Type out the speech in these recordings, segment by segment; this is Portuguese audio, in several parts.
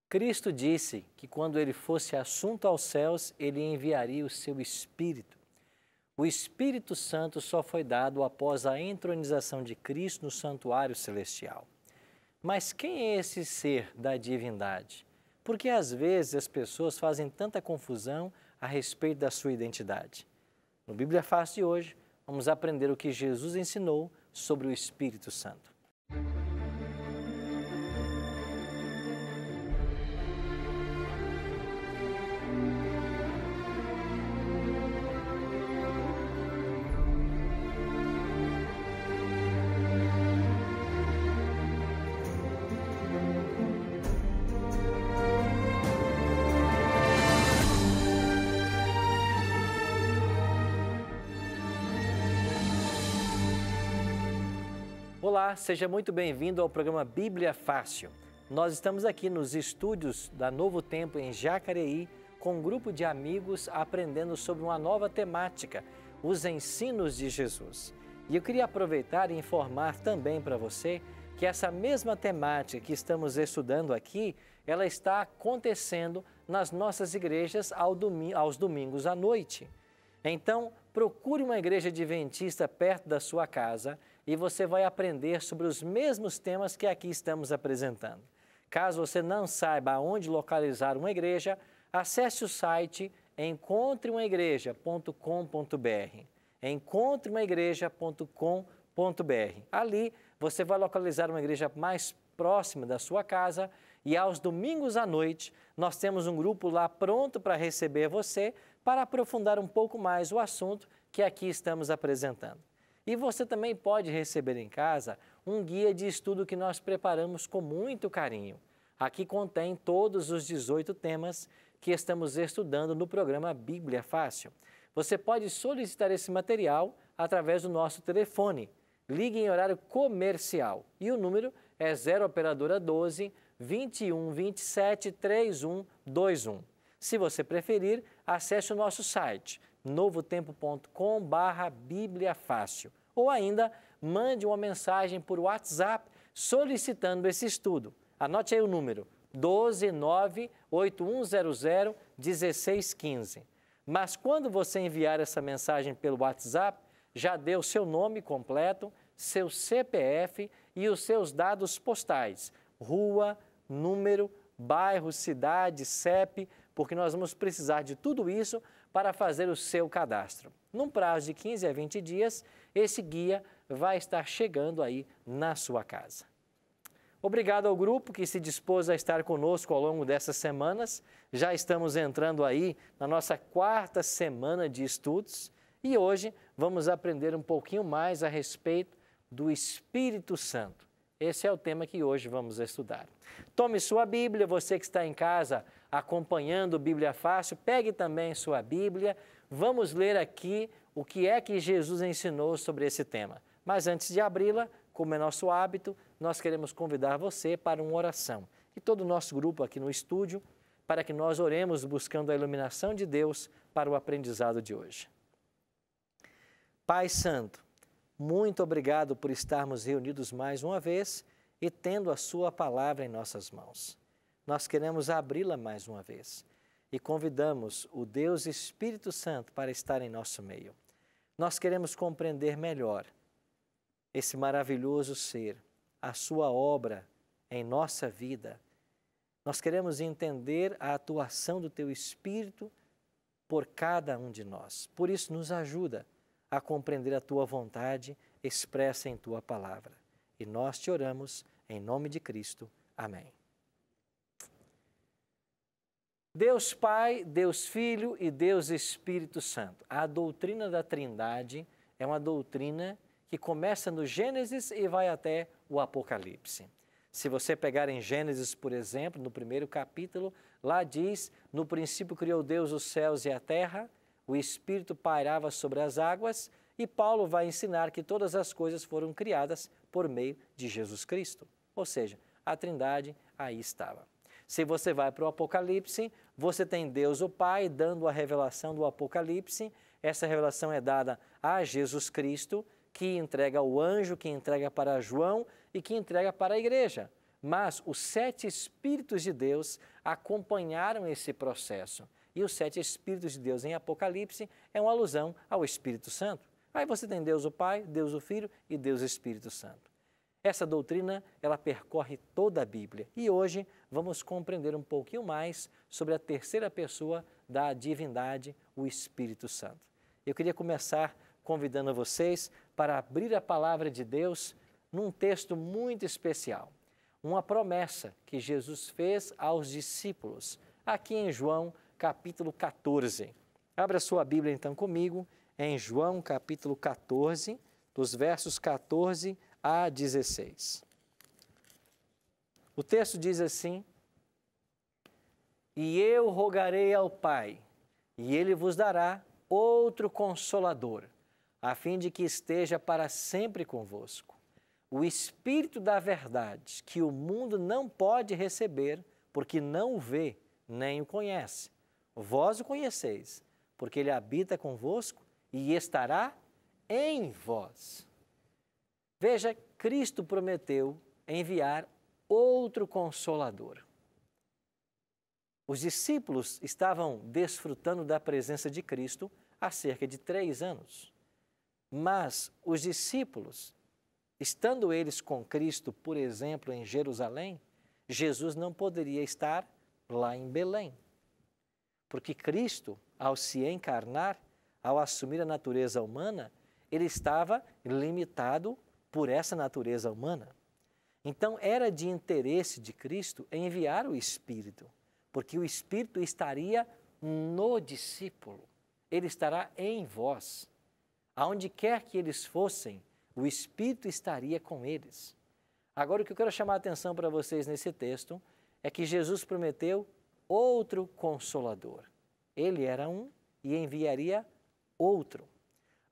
Cristo disse que quando ele fosse assunto aos céus, ele enviaria o seu Espírito. O Espírito Santo só foi dado após a entronização de Cristo no santuário celestial. Mas quem é esse ser da divindade? Porque às vezes as pessoas fazem tanta confusão a respeito da sua identidade. No Bíblia Fácil de hoje, vamos aprender o que Jesus ensinou sobre o Espírito Santo. Olá, seja muito bem-vindo ao programa Bíblia Fácil. Nós estamos aqui nos estúdios da Novo Tempo em Jacareí com um grupo de amigos aprendendo sobre uma nova temática, os ensinos de Jesus. E eu queria aproveitar e informar também para você que essa mesma temática que estamos estudando aqui, ela está acontecendo nas nossas igrejas aos domingos à noite. Então, procure uma igreja adventista perto da sua casa e você vai aprender sobre os mesmos temas que aqui estamos apresentando. Caso você não saiba aonde localizar uma igreja, acesse o site encontreumaigreja.com.br. encontreumaigreja.com.br. Ali você vai localizar uma igreja mais próxima da sua casa e aos domingos à noite nós temos um grupo lá pronto para receber você para aprofundar um pouco mais o assunto que aqui estamos apresentando. E você também pode receber em casa um guia de estudo que nós preparamos com muito carinho. Aqui contém todos os 18 temas que estamos estudando no programa Bíblia Fácil. Você pode solicitar esse material através do nosso telefone. Ligue em horário comercial e o número é 0 operadora 12 21 27 3121. Se você preferir, acesse o nosso site novotempo.com/bibliafácil ou ainda mande uma mensagem por WhatsApp solicitando esse estudo. Anote aí o número 12981001615. Mas quando você enviar essa mensagem pelo WhatsApp, já dê o seu nome completo, seu CPF e os seus dados postais, rua, número, bairro, cidade, CEP, porque nós vamos precisar de tudo isso para fazer o seu cadastro. Num prazo de 15 a 20 dias, esse guia vai estar chegando aí na sua casa. Obrigado ao grupo que se dispôs a estar conosco ao longo dessas semanas. Já estamos entrando aí na nossa 4ª semana de estudos e hoje vamos aprender um pouquinho mais a respeito do Espírito Santo. Esse é o tema que hoje vamos estudar. Tome sua Bíblia, você que está em casa acompanhando Bíblia Fácil, pegue também sua Bíblia. Vamos ler aqui o que é que Jesus ensinou sobre esse tema. Mas antes de abri-la, como é nosso hábito, nós queremos convidar você para uma oração. E todo o nosso grupo aqui no estúdio, para que nós oremos buscando a iluminação de Deus para o aprendizado de hoje. Pai Santo, muito obrigado por estarmos reunidos mais uma vez e tendo a sua palavra em nossas mãos. Nós queremos abri-la mais uma vez e convidamos o Deus Espírito Santo para estar em nosso meio. Nós queremos compreender melhor esse maravilhoso ser, a sua obra em nossa vida. Nós queremos entender a atuação do Teu Espírito por cada um de nós. Por isso, nos ajuda a compreender a Tua vontade expressa em Tua palavra. E nós te oramos em nome de Cristo. Amém. Deus Pai, Deus Filho e Deus Espírito Santo. A doutrina da Trindade é uma doutrina que começa no Gênesis e vai até o Apocalipse. Se você pegar em Gênesis, por exemplo, no 1º capítulo, lá diz: no princípio criou Deus os céus e a terra, o Espírito pairava sobre as águas, e Paulo vai ensinar que todas as coisas foram criadas por meio de Jesus Cristo. Ou seja, a Trindade aí estava. Se você vai para o Apocalipse, você tem Deus o Pai dando a revelação do Apocalipse. Essa revelação é dada a Jesus Cristo, que entrega ao anjo, que entrega para João e que entrega para a igreja. mas os 7 Espíritos de Deus acompanharam esse processo. E os 7 Espíritos de Deus em Apocalipse é uma alusão ao Espírito Santo. Aí você tem Deus o Pai, Deus o Filho e Deus o Espírito Santo. Essa doutrina, ela percorre toda a Bíblia. E hoje vamos compreender um pouquinho mais sobre a terceira pessoa da divindade, o Espírito Santo. Eu queria começar convidando vocês para abrir a palavra de Deus num texto muito especial. Uma promessa que Jesus fez aos discípulos, aqui em João, capítulo 14. Abra sua Bíblia então comigo, em João, capítulo 14, dos versos 14 a 16. O texto diz assim: E eu rogarei ao Pai, e Ele vos dará outro Consolador, a fim de que esteja para sempre convosco. O Espírito da verdade, que o mundo não pode receber, porque não o vê, nem o conhece. Vós o conheceis, porque Ele habita convosco e estará em vós. Veja, Cristo prometeu enviar outro Consolador. Os discípulos estavam desfrutando da presença de Cristo há cerca de 3 anos. Mas os discípulos, estando eles com Cristo, por exemplo, em Jerusalém, Jesus não poderia estar lá em Belém. Porque Cristo, ao se encarnar, ao assumir a natureza humana, ele estava limitado por essa natureza humana. Então, era de interesse de Cristo enviar o Espírito, porque o Espírito estaria no discípulo, ele estará em vós. Aonde quer que eles fossem, o Espírito estaria com eles. Agora, o que eu quero chamar a atenção para vocês nesse texto é que Jesus prometeu outro Consolador. Ele era um e enviaria outro.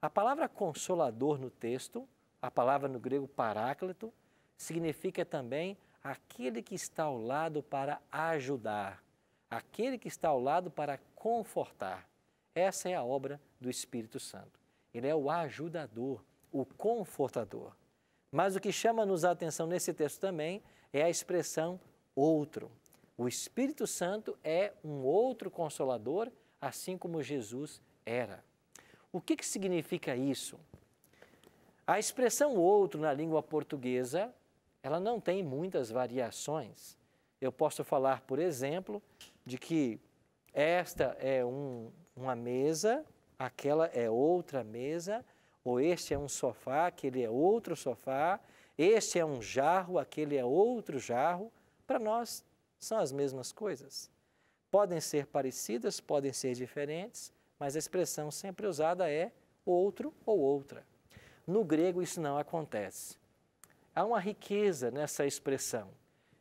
A palavra Consolador no texto, a palavra no grego Paráclito, significa também aquele que está ao lado para ajudar, aquele que está ao lado para confortar. Essa é a obra do Espírito Santo. Ele é o ajudador, o confortador. Mas o que chama-nos a atenção nesse texto também é a expressão outro. O Espírito Santo é um outro Consolador, assim como Jesus era. O que significa isso? A expressão outro na língua portuguesa, ela não tem muitas variações. Eu posso falar, por exemplo, de que esta é uma mesa, aquela é outra mesa, ou este é um sofá, aquele é outro sofá, este é um jarro, aquele é outro jarro. Para nós, são as mesmas coisas. Podem ser parecidas, podem ser diferentes, mas a expressão sempre usada é outro ou outra. No grego, isso não acontece. Há uma riqueza nessa expressão.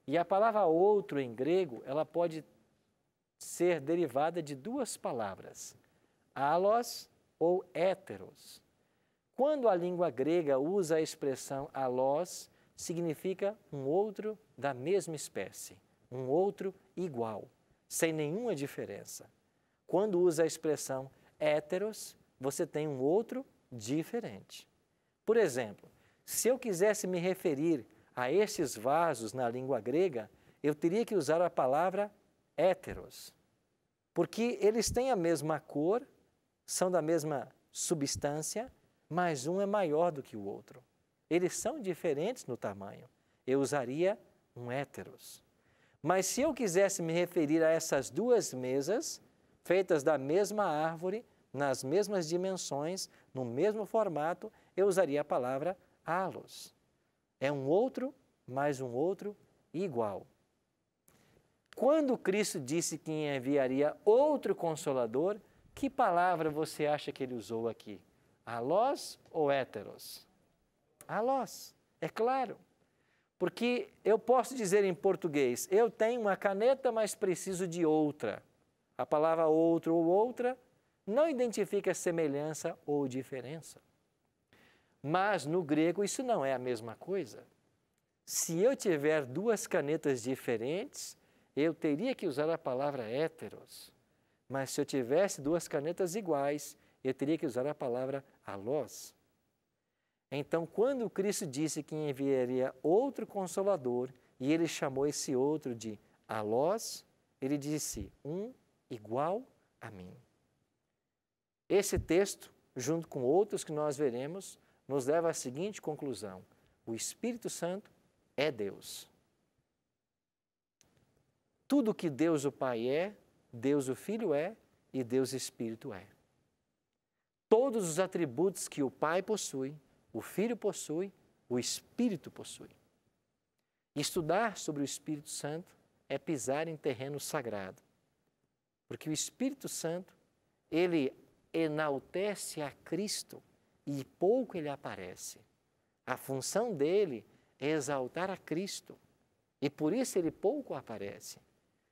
E a palavra outro em grego, ela pode ser derivada de 2 palavras, allos ou héteros. Quando a língua grega usa a expressão allos, significa um outro da mesma espécie, um outro igual, sem nenhuma diferença. Quando usa a expressão héteros, você tem um outro diferente. Por exemplo, se eu quisesse me referir a estes vasos na língua grega, eu teria que usar a palavra héteros, porque eles têm a mesma cor, são da mesma substância, mas um é maior do que o outro. Eles são diferentes no tamanho. Eu usaria um héteros. Mas se eu quisesse me referir a essas 2 mesas, feitas da mesma árvore, nas mesmas dimensões, no mesmo formato, eu usaria a palavra allos. É um outro, mais um outro igual. Quando Cristo disse que enviaria outro Consolador, que palavra você acha que ele usou aqui? Allos ou héteros? Allos, é claro. Porque eu posso dizer em português, eu tenho uma caneta, mas preciso de outra. A palavra outro ou outra não identifica semelhança ou diferença. Mas no grego isso não é a mesma coisa. Se eu tiver 2 canetas diferentes, eu teria que usar a palavra héteros. Mas se eu tivesse 2 canetas iguais, eu teria que usar a palavra allos. Então, quando Cristo disse que enviaria outro Consolador, e ele chamou esse outro de alós, ele disse, um igual a mim. Esse texto, junto com outros que nós veremos, nos leva à seguinte conclusão: o Espírito Santo é Deus. Tudo que Deus o Pai é, Deus o Filho é e Deus o Espírito é. Todos os atributos que o Pai possui, o Filho possui, o Espírito possui. Estudar sobre o Espírito Santo é pisar em terreno sagrado, porque o Espírito Santo, ele enaltece a Cristo e pouco ele aparece. A função dele é exaltar a Cristo e por isso ele pouco aparece.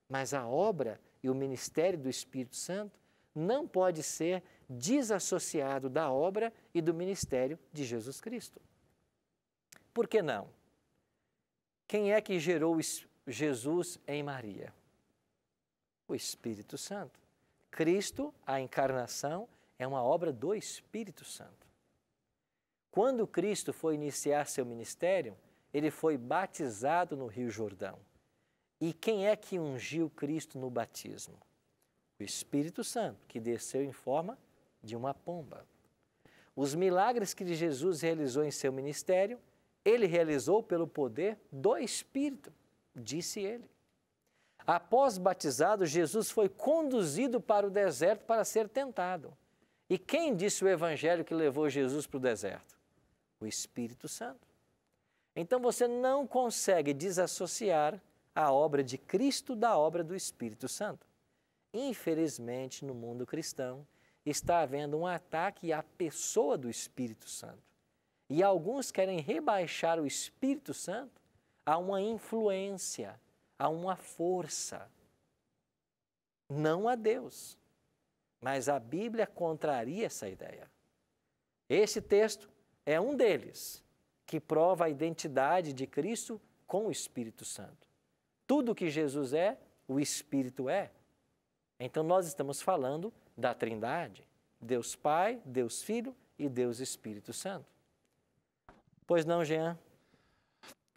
Mas a obra e o ministério do Espírito Santo não pode ser desassociado da obra e do ministério de Jesus Cristo. Por que não? Quem é que gerou Jesus em Maria? O Espírito Santo. Cristo, a encarnação, é uma obra do Espírito Santo. Quando Cristo foi iniciar seu ministério, ele foi batizado no Rio Jordão. E quem é que ungiu Cristo no batismo? O Espírito Santo, que desceu em forma de uma pomba. Os milagres que Jesus realizou em seu ministério, ele realizou pelo poder do Espírito, disse ele. Após batizado, Jesus foi conduzido para o deserto para ser tentado. E quem disse o evangelho que levou Jesus para o deserto? O Espírito Santo. Então você não consegue desassociar a obra de Cristo da obra do Espírito Santo. Infelizmente, no mundo cristão, está havendo um ataque à pessoa do Espírito Santo. E alguns querem rebaixar o Espírito Santo a uma influência, a uma força. Não a Deus. Mas a Bíblia contraria essa ideia. Esse texto é um deles, que prova a identidade de Cristo com o Espírito Santo. Tudo que Jesus é, o Espírito é. Então nós estamos falando da Trindade, Deus Pai, Deus Filho e Deus Espírito Santo. Pois não, Jean?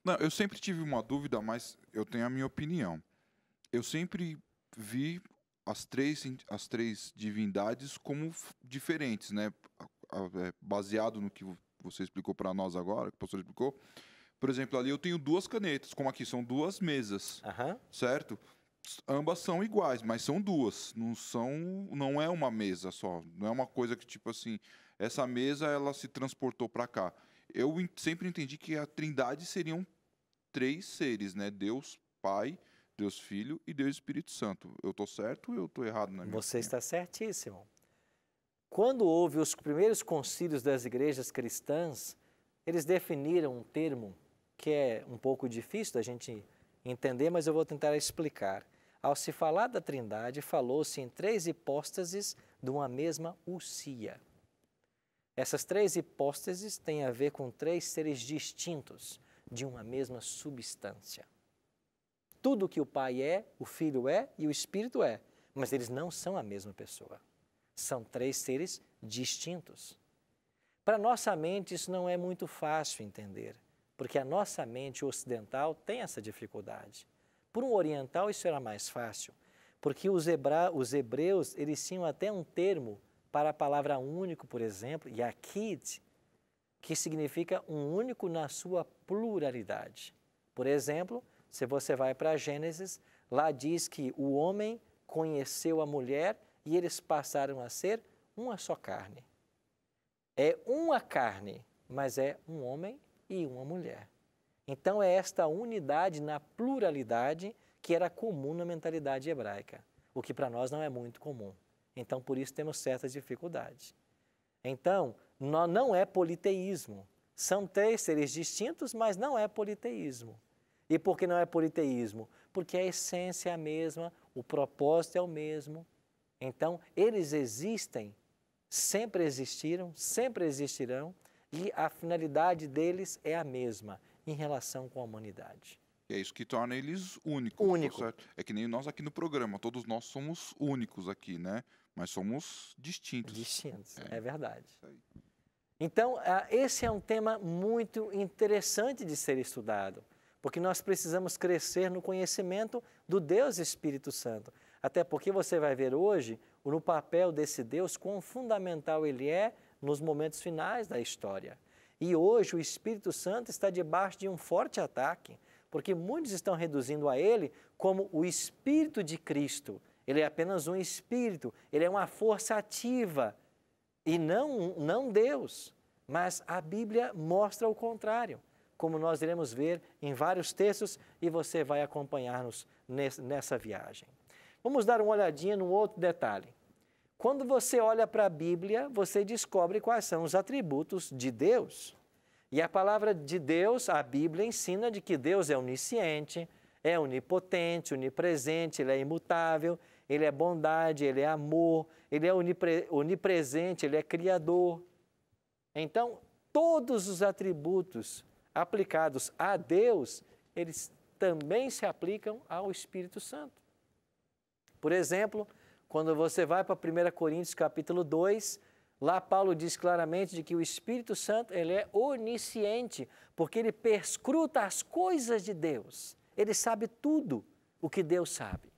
Não, eu sempre tive uma dúvida, mas eu tenho a minha opinião. Eu sempre vi as três divindades como diferentes, né? Baseado no que você explicou para nós agora, que o pastor explicou. Por exemplo, ali eu tenho duas canetas, como aqui são duas mesas, certo? Ambas são iguais, mas são duas, não é uma mesa só, não é uma coisa que tipo assim, essa mesa ela se transportou para cá. Eu sempre entendi que a Trindade seriam três seres, né? Deus Pai, Deus Filho e Deus Espírito Santo. Eu estou certo ou eu estou errado na minha Você opinião? está certíssimo. Quando houve os primeiros concílios das igrejas cristãs, eles definiram um termo que é um pouco difícil da gente entender, mas eu vou tentar explicar. Ao se falar da Trindade, falou-se em três hipóstases de uma mesma ousia. Essas três hipóstases têm a ver com três seres distintos de uma mesma substância. Tudo que o Pai é, o Filho é e o Espírito é, mas eles não são a mesma pessoa. São três seres distintos. Para nossa mente isso não é muito fácil entender, porque a nossa mente ocidental tem essa dificuldade. Por um oriental isso era mais fácil, porque os hebreus eles tinham até um termo para a palavra único, por exemplo, Yahid, que significa um único na sua pluralidade. Por exemplo, se você vai para Gênesis, lá diz que o homem conheceu a mulher e eles passaram a ser uma só carne. É uma carne, mas é um homem e uma mulher. Então é esta unidade na pluralidade que era comum na mentalidade hebraica, o que para nós não é muito comum. Então por isso temos certas dificuldades. Então não é politeísmo. São três seres distintos, mas não é politeísmo. E por que não é politeísmo? Porque a essência é a mesma, o propósito é o mesmo. Então, eles existem, sempre existiram, sempre existirão, e a finalidade deles é a mesma em relação com a humanidade. É isso que torna eles únicos. Único. Certo? É que nem nós aqui no programa, todos nós somos únicos aqui, né? Mas somos distintos. Distintos, é verdade. Então, esse é um tema muito interessante de ser estudado, porque nós precisamos crescer no conhecimento do Deus Espírito Santo. Até porque você vai ver hoje, no papel desse Deus, quão fundamental ele é nos momentos finais da história. E hoje o Espírito Santo está debaixo de um forte ataque, porque muitos estão reduzindo a ele como o Espírito de Cristo. Ele é apenas um Espírito, ele é uma força ativa e não Deus. Mas a Bíblia mostra o contrário, como nós iremos ver em vários textos e você vai acompanhar-nos nessa viagem. Vamos dar uma olhadinha num outro detalhe. Quando você olha para a Bíblia, você descobre quais são os atributos de Deus. E a palavra de Deus, a Bíblia ensina de que Deus é onisciente, é onipotente, onipresente, ele é imutável, ele é bondade, ele é amor, ele é onipresente, ele é criador. Então, todos os atributos aplicados a Deus, eles também se aplicam ao Espírito Santo. Por exemplo, quando você vai para 1 Coríntios capítulo 2, lá Paulo diz claramente de que o Espírito Santo ele é onisciente, porque ele perscruta as coisas de Deus. Ele sabe tudo o que Deus sabe.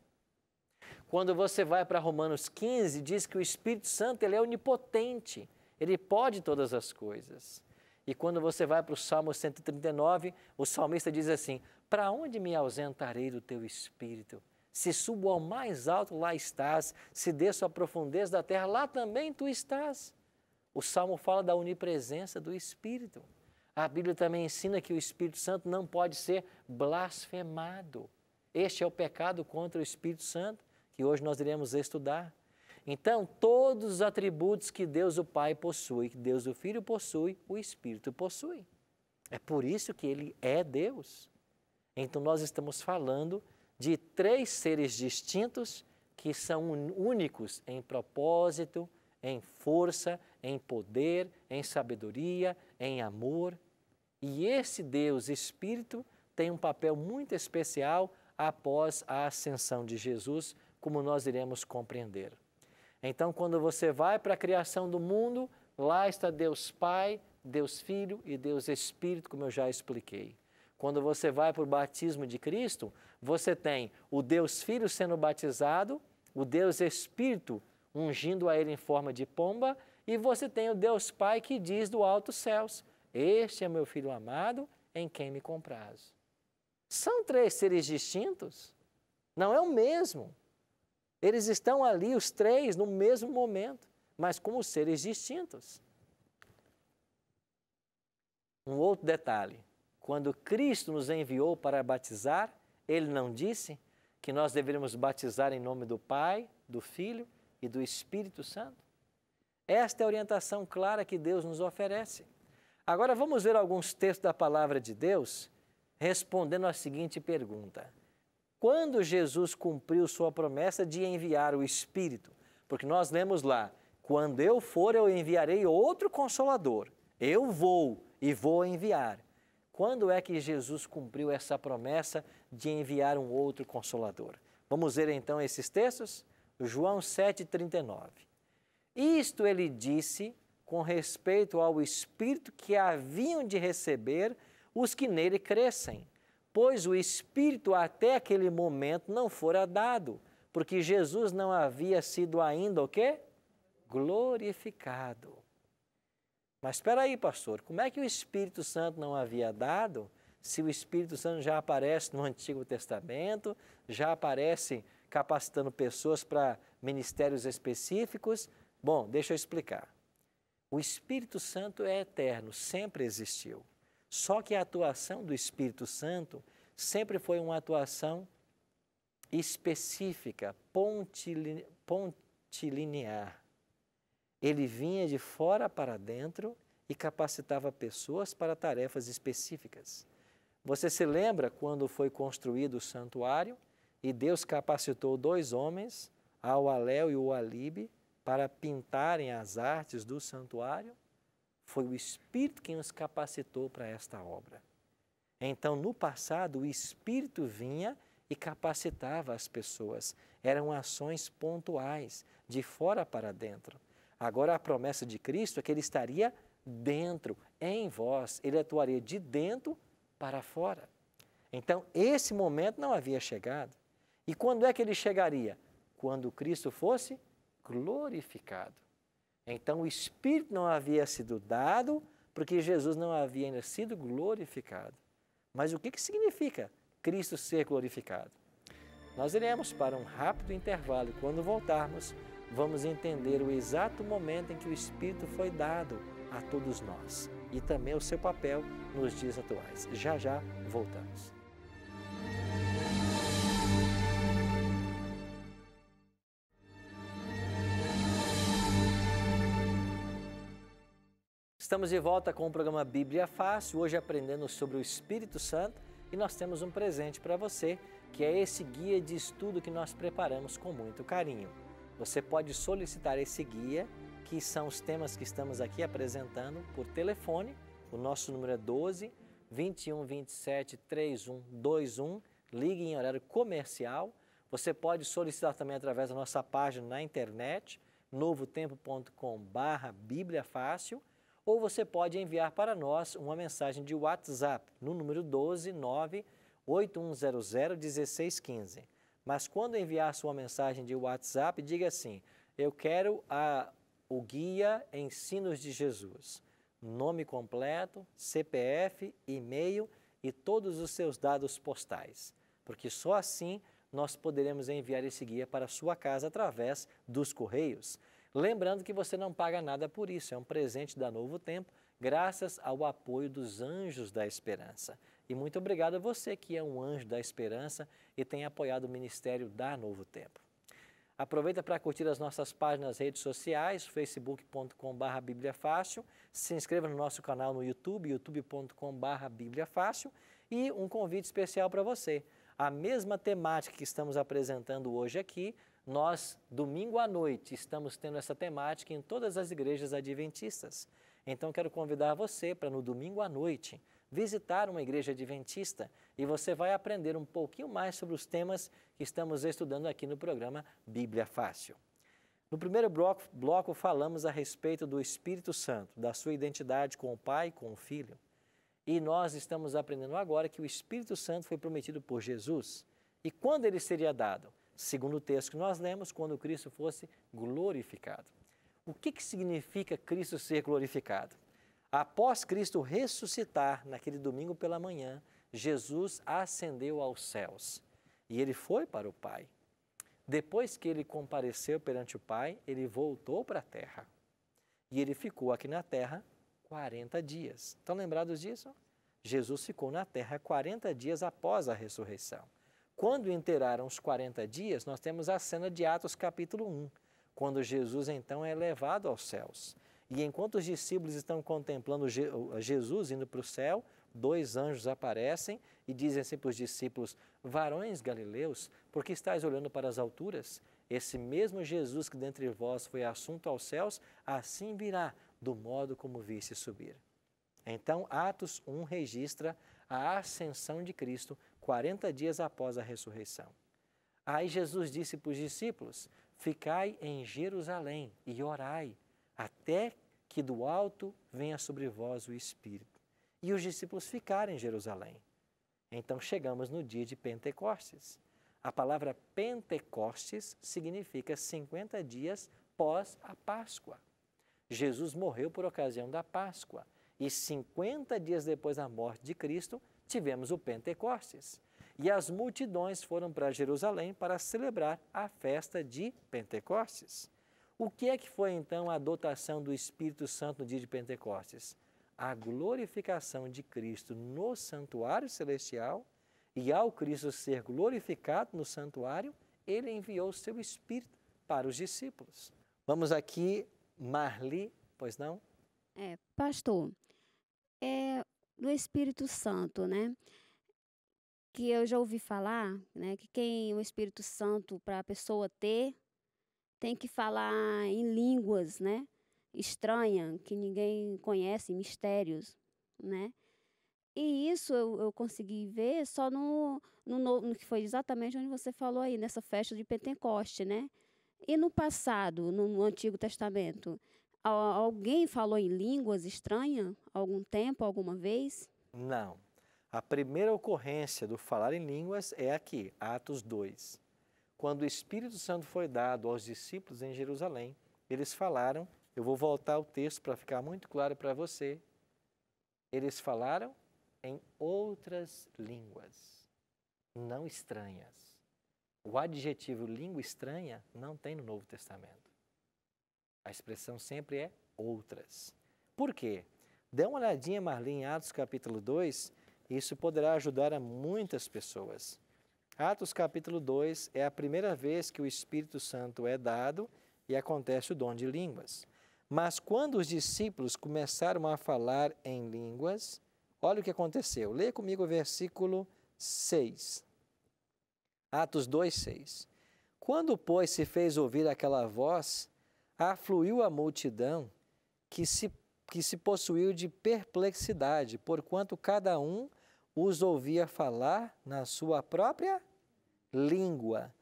Quando você vai para Romanos 15, diz que o Espírito Santo ele é onipotente, ele pode todas as coisas. E quando você vai para o Salmo 139, o salmista diz assim: para onde me ausentarei do teu Espírito? Se subo ao mais alto, lá estás. Se desço à profundeza da terra, lá também tu estás. O Salmo fala da onipresença do Espírito. A Bíblia também ensina que o Espírito Santo não pode ser blasfemado. Este é o pecado contra o Espírito Santo, que hoje nós iremos estudar. Então, todos os atributos que Deus o Pai possui, que Deus o Filho possui, o Espírito possui. É por isso que ele é Deus. Então, nós estamos falando de três seres distintos que são únicos em propósito, em força, em poder, em sabedoria, em amor. E esse Deus Espírito tem um papel muito especial após a ascensão de Jesus, como nós iremos compreender. Então, quando você vai para a criação do mundo, lá está Deus Pai, Deus Filho e Deus Espírito, como eu já expliquei. Quando você vai para o batismo de Cristo, você tem o Deus Filho sendo batizado, o Deus Espírito ungindo a ele em forma de pomba, e você tem o Deus Pai que diz do alto céus: este é meu Filho amado, em quem me comprazo. São três seres distintos, não é o mesmo. Eles estão ali, os três, no mesmo momento, mas como seres distintos. Um outro detalhe: quando Cristo nos enviou para batizar, ele não disse que nós deveríamos batizar em nome do Pai, do Filho e do Espírito Santo? Esta é a orientação clara que Deus nos oferece. Agora vamos ver alguns textos da palavra de Deus respondendo à seguinte pergunta: quando Jesus cumpriu sua promessa de enviar o Espírito? Porque nós lemos lá: quando eu for, eu enviarei outro Consolador. Eu vou e vou enviar. Quando é que Jesus cumpriu essa promessa de enviar um outro Consolador? Vamos ver então esses textos? João 7,39. Isto ele disse com respeito ao Espírito que haviam de receber os que nele crescem, pois o Espírito até aquele momento não fora dado, porque Jesus não havia sido ainda o quê? Glorificado. Mas espera aí, pastor, como é que o Espírito Santo não havia dado, se o Espírito Santo já aparece no Antigo Testamento, já aparece capacitando pessoas para ministérios específicos? Bom, deixa eu explicar. O Espírito Santo é eterno, sempre existiu. Só que a atuação do Espírito Santo sempre foi uma atuação específica, pontilinear. Ele vinha de fora para dentro e capacitava pessoas para tarefas específicas. Você se lembra quando foi construído o santuário e Deus capacitou 2 homens, ao Aléu e o Alibe, para pintarem as artes do santuário? Foi o Espírito quem os capacitou para esta obra. Então, no passado, o Espírito vinha e capacitava as pessoas. Eram ações pontuais, de fora para dentro. Agora, a promessa de Cristo é que ele estaria dentro, em vós. Ele atuaria de dentro para fora. Então, esse momento não havia chegado. E quando é que ele chegaria? Quando Cristo fosse glorificado. Então, o Espírito não havia sido dado, porque Jesus não havia ainda sido glorificado. Mas o que significa Cristo ser glorificado? Nós iremos para um rápido intervalo e quando voltarmos, vamos entender o exato momento em que o Espírito foi dado a todos nós e também o seu papel nos dias atuais. Já já voltamos. Estamos de volta com o programa Bíblia Fácil, hoje aprendendo sobre o Espírito Santo e nós temos um presente para você, que é esse guia de estudo que nós preparamos com muito carinho. Você pode solicitar esse guia, que são os temas que estamos aqui apresentando, por telefone. O nosso número é 12 21 27 3121, ligue em horário comercial. Você pode solicitar também através da nossa página na internet, novotempo.com/bibliafácil, ou você pode enviar para nós uma mensagem de WhatsApp no número 12 98100 1615. Mas quando enviar sua mensagem de WhatsApp, diga assim: eu quero o guia Ensinos de Jesus. Nome completo, CPF, e-mail e todos os seus dados postais. Porque só assim nós poderemos enviar esse guia para a sua casa através dos correios. Lembrando que você não paga nada por isso, é um presente da Novo Tempo, graças ao apoio dos Anjos da Esperança. E muito obrigado a você que é um anjo da esperança e tem apoiado o ministério da Novo Tempo. Aproveita para curtir as nossas páginas nas redes sociais, facebook.com/bibliafácil, se inscreva no nosso canal no YouTube, youtube.com/bibliafácil e um convite especial para você. A mesma temática que estamos apresentando hoje aqui, nós, domingo à noite, estamos tendo essa temática em todas as igrejas adventistas. Então, quero convidar você para, no domingo à noite, visitar uma igreja adventista e você vai aprender um pouquinho mais sobre os temas que estamos estudando aqui no programa Bíblia Fácil. No primeiro bloco falamos a respeito do Espírito Santo, da sua identidade com o Pai e com o Filho. E nós estamos aprendendo agora que o Espírito Santo foi prometido por Jesus. E quando ele seria dado? Segundo o texto que nós lemos, quando Cristo fosse glorificado. O que significa Cristo ser glorificado? Após Cristo ressuscitar, naquele domingo pela manhã, Jesus ascendeu aos céus e ele foi para o Pai. Depois que ele compareceu perante o Pai, ele voltou para a terra e ele ficou aqui na terra 40 dias. Estão lembrados disso? Jesus ficou na terra 40 dias após a ressurreição. Quando inteiraram os 40 dias, nós temos a cena de Atos capítulo 1, quando Jesus então é levado aos céus. E enquanto os discípulos estão contemplando Jesus indo para o céu, 2 anjos aparecem e dizem assim para os discípulos: varões galileus, por que estáis olhando para as alturas? Esse mesmo Jesus que dentre vós foi assunto aos céus, assim virá, do modo como viste subir. Então, Atos 1 registra a ascensão de Cristo 40 dias após a ressurreição. Aí Jesus disse para os discípulos: ficai em Jerusalém e orai, até que do alto venha sobre vós o Espírito. E os discípulos ficaram em Jerusalém. Então chegamos no dia de Pentecostes. A palavra Pentecostes significa 50 dias pós a Páscoa. Jesus morreu por ocasião da Páscoa. E 50 dias depois da morte de Cristo, tivemos o Pentecostes. E as multidões foram para Jerusalém para celebrar a festa de Pentecostes. O que é que foi então a dotação do Espírito Santo no dia de Pentecostes? A glorificação de Cristo no santuário celestial, e ao Cristo ser glorificado no santuário, ele enviou o seu Espírito para os discípulos. Vamos aqui, Marli, pois não? Pastor, do Espírito Santo, né? Que eu já ouvi falar, né? Que o Espírito Santo, para a pessoa ter, tem que falar em línguas, né? Estranha, que ninguém conhece, mistérios, né? E isso eu consegui ver só no que foi exatamente onde você falou aí, nessa festa de Pentecoste, né? E no passado, no Antigo Testamento, alguém falou em línguas estranhas algum tempo, alguma vez? Não. A primeira ocorrência do falar em línguas é aqui, Atos 2. Quando o Espírito Santo foi dado aos discípulos em Jerusalém, eles falaram, eu vou voltar ao texto para ficar muito claro para você, eles falaram em outras línguas, não estranhas. O adjetivo língua estranha não tem no Novo Testamento. A expressão sempre é outras. Por quê? Dê uma olhadinha, Marli, em Atos capítulo 2, isso poderá ajudar a muitas pessoas. Atos capítulo 2 é a primeira vez que o Espírito Santo é dado e acontece o dom de línguas. Mas quando os discípulos começaram a falar em línguas, olha o que aconteceu. Lê comigo o versículo 6. Atos 2, 6. Quando, pois, se fez ouvir aquela voz, afluiu a multidão que se possuiu de perplexidade, porquanto cada um os ouvia falar na sua própria língua.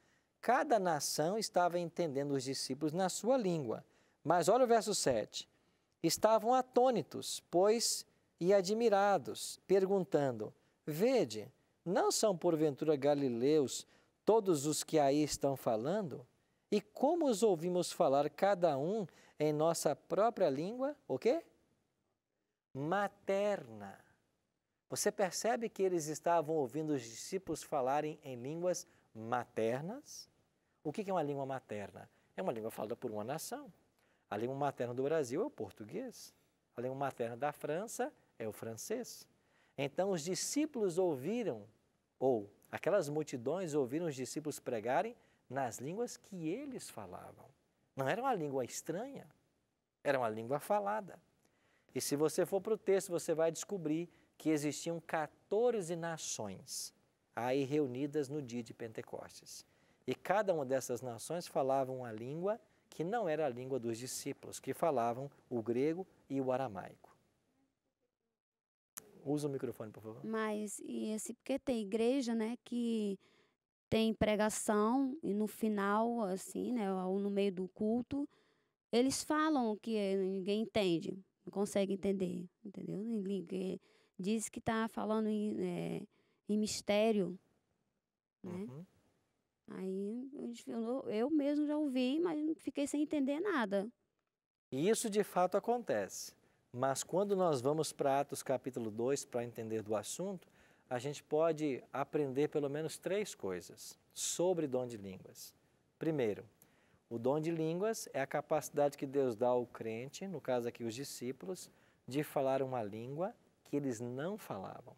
Cada nação estava entendendo os discípulos na sua língua. Mas olha o verso 7. Estavam atônitos, pois, e admirados, perguntando, vede, não são porventura galileus todos os que aí estão falando? E como os ouvimos falar cada um em nossa própria língua? O quê? Materna. Você percebe que eles estavam ouvindo os discípulos falarem em línguas maternas? O que é uma língua materna? É uma língua falada por uma nação. A língua materna do Brasil é o português. A língua materna da França é o francês. Então, os discípulos ouviram, ou aquelas multidões ouviram os discípulos pregarem nas línguas que eles falavam. Não era uma língua estranha, era uma língua falada. E se você for para o texto, você vai descobrir que existiam 14 nações aí reunidas no dia de Pentecostes. E cada uma dessas nações falava uma língua que não era a língua dos discípulos, que falavam o grego e o aramaico. Usa o microfone, por favor. Mas, e assim, porque tem igreja, né, que tem pregação e no final, assim, né, ou no meio do culto, eles falam o que ninguém entende, não consegue entender, entendeu? Ninguém diz que está falando em mistério, né? Uhum. Aí eu mesmo já ouvi, mas fiquei sem entender nada. E isso de fato acontece. Mas quando nós vamos para Atos capítulo 2 para entender do assunto, a gente pode aprender pelo menos 3 coisas sobre dom de línguas. Primeiro, o dom de línguas é a capacidade que Deus dá ao crente, no caso aqui os discípulos, de falar uma língua que eles não falavam.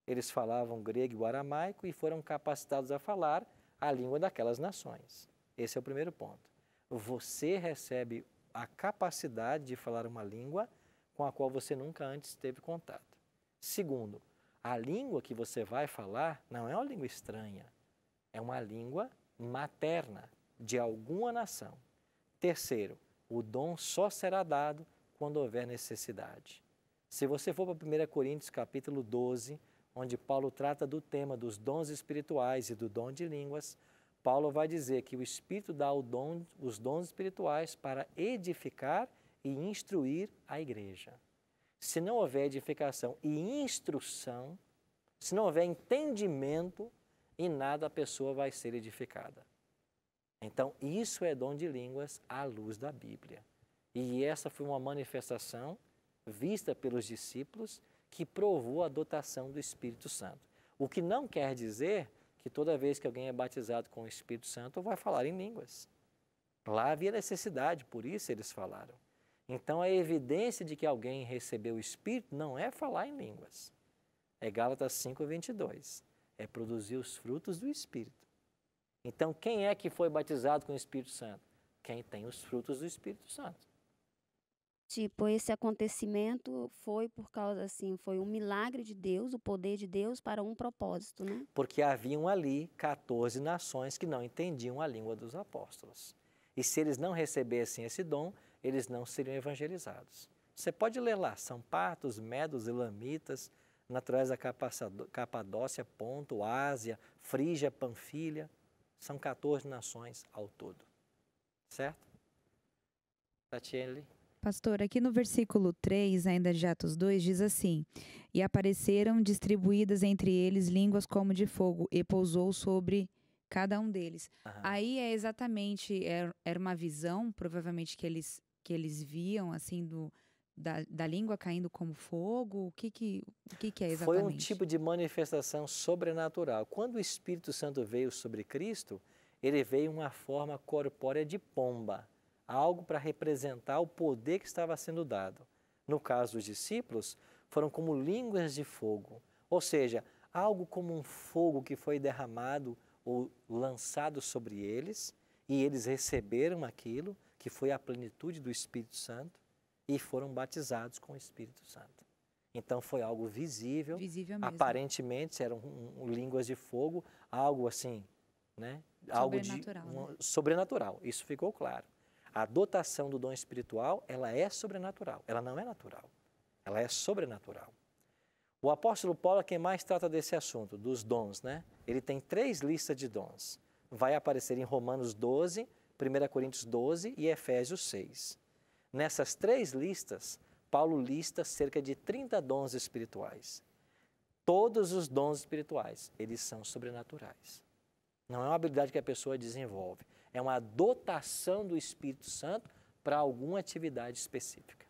Eles falavam grego e o aramaico e foram capacitados a falar a língua daquelas nações. Esse é o primeiro ponto. Você recebe a capacidade de falar uma língua com a qual você nunca antes teve contato. Segundo, a língua que você vai falar não é uma língua estranha, é uma língua materna de alguma nação. Terceiro, o dom só será dado quando houver necessidade. Se você for para 1 Coríntios capítulo 12, onde Paulo trata do tema dos dons espirituais e do dom de línguas, Paulo vai dizer que o Espírito dá os dons espirituais para edificar e instruir a igreja. Se não houver edificação e instrução, se não houver entendimento, em nada a pessoa vai ser edificada. Então, isso é dom de línguas à luz da Bíblia. E essa foi uma manifestação vista pelos discípulos que provou a dotação do Espírito Santo. O que não quer dizer que toda vez que alguém é batizado com o Espírito Santo vai falar em línguas. Lá havia necessidade, por isso eles falaram. Então, a evidência de que alguém recebeu o Espírito não é falar em línguas. É Gálatas 5:22. É produzir os frutos do Espírito. Então, quem é que foi batizado com o Espírito Santo? Quem tem os frutos do Espírito Santo. Tipo, esse acontecimento foi por causa, assim, foi um milagre de Deus, o poder de Deus para um propósito, né? Porque haviam ali 14 nações que não entendiam a língua dos apóstolos. E se eles não recebessem esse dom, eles não seriam evangelizados. Você pode ler lá, são partos, medos, elamitas, naturais da Capadócia, Ponto, Ásia, Frígia, Panfilha. São 14 nações ao todo. Certo? Tatiele? Pastor, aqui no versículo 3, ainda de Atos 2, diz assim: E apareceram distribuídas entre eles línguas como de fogo, e pousou sobre cada um deles. Aham. Aí é exatamente, era uma visão, provavelmente, que eles viam, assim, da língua caindo como fogo. O que é exatamente? Foi um tipo de manifestação sobrenatural. Quando o Espírito Santo veio sobre Cristo, ele veio em uma forma corpórea de pomba, algo para representar o poder que estava sendo dado. No caso dos discípulos, foram como línguas de fogo, ou seja, algo como um fogo que foi derramado ou lançado sobre eles, e eles receberam aquilo, que foi a plenitude do Espírito Santo, e foram batizados com o Espírito Santo. Então foi algo visível, Visível mesmo. aparentemente eram línguas de fogo, algo assim, né? Sobrenatural, Algo sobrenatural, isso ficou claro. A dotação do dom espiritual, ela é sobrenatural, ela não é natural, ela é sobrenatural. O apóstolo Paulo é quem mais trata desse assunto, dos dons, né? Ele tem 3 listas de dons. Vai aparecer em Romanos 12, 1 Coríntios 12 e Efésios 6. Nessas 3 listas, Paulo lista cerca de 30 dons espirituais. Todos os dons espirituais, eles são sobrenaturais. Não é uma habilidade que a pessoa desenvolve, é uma dotação do Espírito Santo para alguma atividade específica.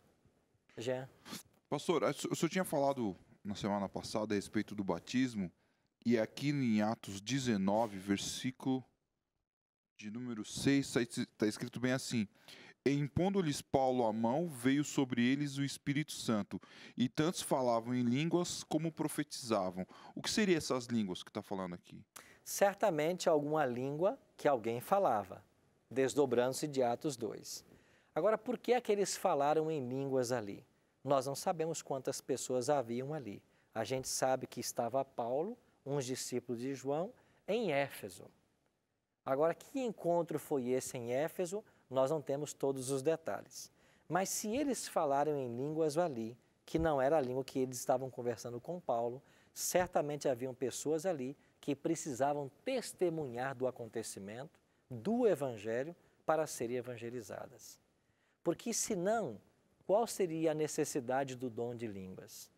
Jean? Pastor, o senhor tinha falado na semana passada a respeito do batismo, e aqui em Atos 19, versículo de número 6, está escrito bem assim: E impondo-lhes Paulo a mão, veio sobre eles o Espírito Santo, e tantos falavam em línguas como profetizavam. O que seriam essas línguas que está falando aqui? Certamente alguma língua que alguém falava, desdobrando-se de Atos 2. Agora, por que é que eles falaram em línguas ali? Nós não sabemos quantas pessoas haviam ali. A gente sabe que estava Paulo, uns discípulos de João, em Éfeso. Agora, que encontro foi esse em Éfeso? Nós não temos todos os detalhes. Mas se eles falaram em línguas ali, que não era a língua que eles estavam conversando com Paulo, certamente haviam pessoas ali que precisavam testemunhar do acontecimento, do Evangelho, para serem evangelizadas. Porque senão, qual seria a necessidade do dom de línguas?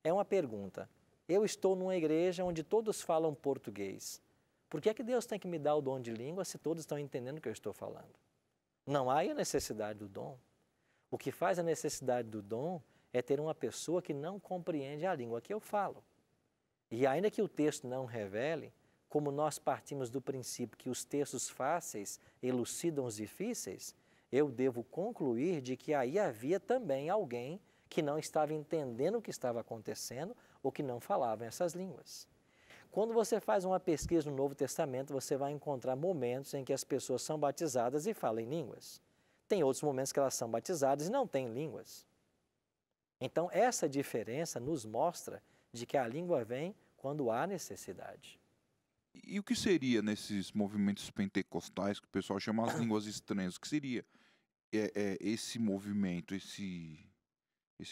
É uma pergunta. Eu estou numa igreja onde todos falam português. Por que é que Deus tem que me dar o dom de língua se todos estão entendendo o que eu estou falando? Não há a necessidade do dom. O que faz a necessidade do dom é ter uma pessoa que não compreende a língua que eu falo. E ainda que o texto não revele, como nós partimos do princípio que os textos fáceis elucidam os difíceis, eu devo concluir de que aí havia também alguém que não estava entendendo o que estava acontecendo ou que não falava essas línguas. Quando você faz uma pesquisa no Novo Testamento, você vai encontrar momentos em que as pessoas são batizadas e falam em línguas. Tem outros momentos que elas são batizadas e não têm línguas. Então, essa diferença nos mostra de que a língua vem quando há necessidade. E o que seria nesses movimentos pentecostais, que o pessoal chama as línguas estranhas? O que seria esse movimento, esse